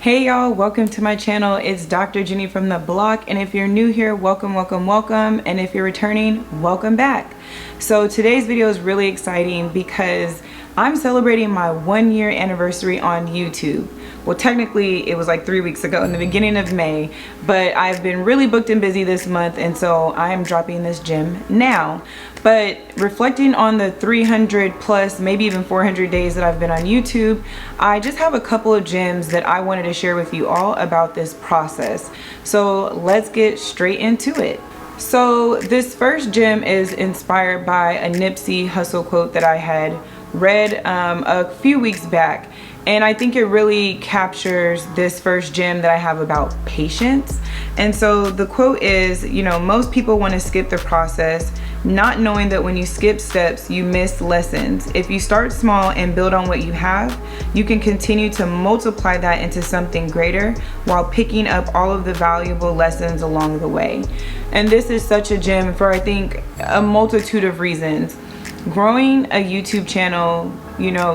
Hey y'all, welcome to my channel. It's Dr. Jenny from the block, and if you're new here, welcome, and if you're returning, welcome back. So today's video is really exciting because I'm celebrating my 1-year anniversary on YouTube. Well, technically it was like 3 weeks ago in the beginning of May, but I've been really booked and busy this month, and so I am dropping this gem now. But reflecting on the 300 plus, maybe even 400 days that I've been on YouTube, I just have a couple of gems that I wanted to share with you all about this process. So let's get straight into it. So this first gem is inspired by a Nipsey Hussle quote that I had read a few weeks back. And I think it really captures this first gem that I have about patience. And so the quote is, most people want to skip the process, not knowing that when you skip steps, you miss lessons. If you start small and build on what you have, you can continue to multiply that into something greater while picking up all of the valuable lessons along the way. And this is such a gem for, I think, a multitude of reasons. Growing a YouTube channel,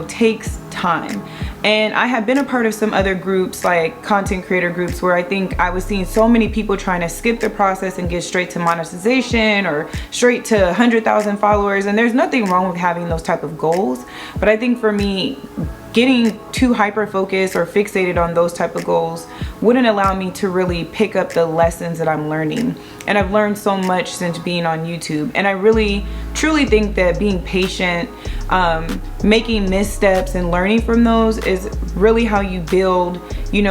takes time. And I have been a part of some other groups, like content creator groups, where I think I was seeing so many people trying to skip the process and get straight to monetization or straight to 100,000 followers. And there's nothing wrong with having those type of goals. But I think for me, getting too hyper focused or fixated on those type of goals wouldn't allow me to really pick up the lessons that I'm learning. And I've learned so much since being on YouTube. And I really, truly think that being patient, making missteps and learning from those is really how you build,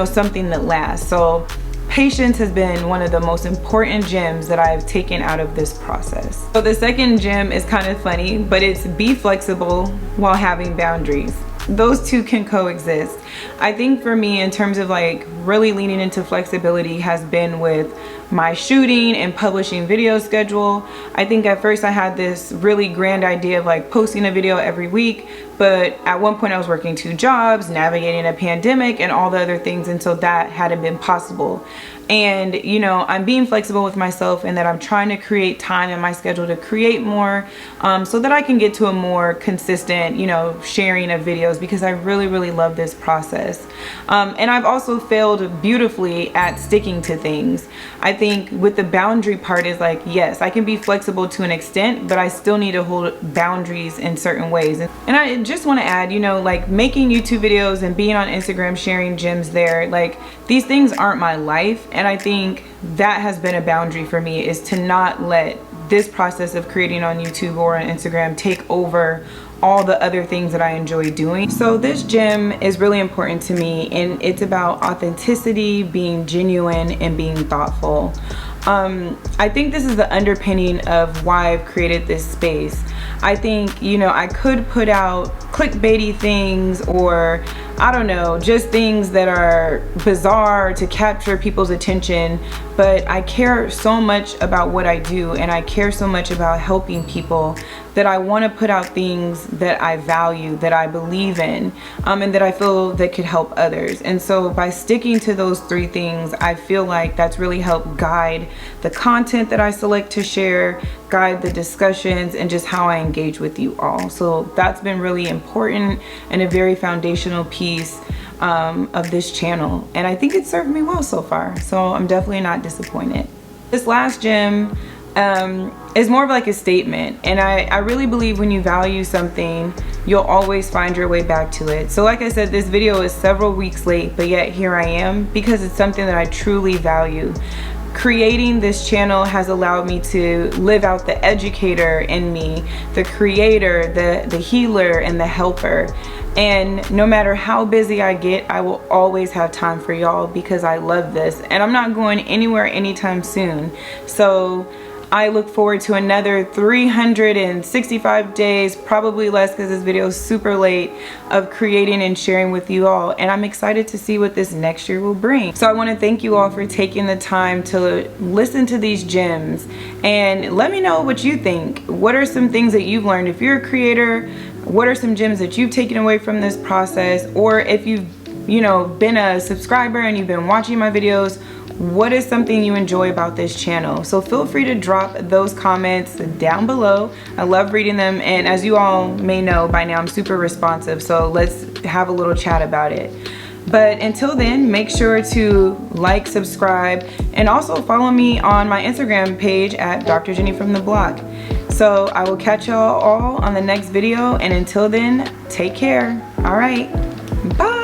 something that lasts. So patience has been one of the most important gems that I've taken out of this process. So the second gem is kind of funny, but it's be flexible while having boundaries. Those two can coexist. I think for me, in terms of like really leaning into flexibility, has been with my shooting and publishing video schedule. I think at first I had this really grand idea of like posting a video every week, but at one point I was working 2 jobs, navigating a pandemic and all the other things, and so that hadn't been possible. And I'm being flexible with myself, and that I'm trying to create time in my schedule to create more, so that I can get to a more consistent sharing of videos, because I really love this process. And I've also failed beautifully at sticking to things. I think with the boundary part is like, yes, I can be flexible to an extent, but I still need to hold boundaries in certain ways. And I just want to add, like making YouTube videos and being on Instagram sharing gems there, like these things aren't my life. And I think that has been a boundary for me, is to not let this process of creating on YouTube or on Instagram take over all the other things that I enjoy doing. So this gem is really important to me, and it's about authenticity, being genuine, and being thoughtful. I think this is the underpinning of why I've created this space. I think, I could put out clickbaity things, or I don't know, just things that are bizarre to capture people's attention, but I care so much about what I do, and I care so much about helping people, that I want to put out things that I value, that I believe in, and that I feel that could help others. And so by sticking to those 3 things, I feel like that's really helped guide the content that I select to share, guide the discussions, and just how I engage with you all. So that's been really important and a very foundational piece of this channel. And I think it's served me well so far. So I'm definitely not disappointed. This last gem is more of like a statement, and I really believe when you value something, you'll always find your way back to it. So like I said, this video is several weeks late, but yet here I am, because it's something that I truly value. Creating this channel has allowed me to live out the educator in me, the creator, the healer, and the helper. And no matter how busy I get, I will always have time for y'all, because I love this, and I'm not going anywhere anytime soon. So I look forward to another 365 days, probably less because this video is super late, of creating and sharing with you all. And I'm excited to see what this next year will bring. So I want to thank you all for taking the time to listen to these gems, and let me know what you think. What are some things that you've learned? If you're a creator, what are some gems that you've taken away from this process? Or if you've been a subscriber and you've been watching my videos, what is something you enjoy about this channel? So feel free to drop those comments down below. I love reading them, and as you all may know by now, I'm super responsive, so let's have a little chat about it. But until then, make sure to like, subscribe, and also follow me on my Instagram page at Dr. Jenny from the Block. So I will catch y'all all on the next video, and until then, take care. All right, bye.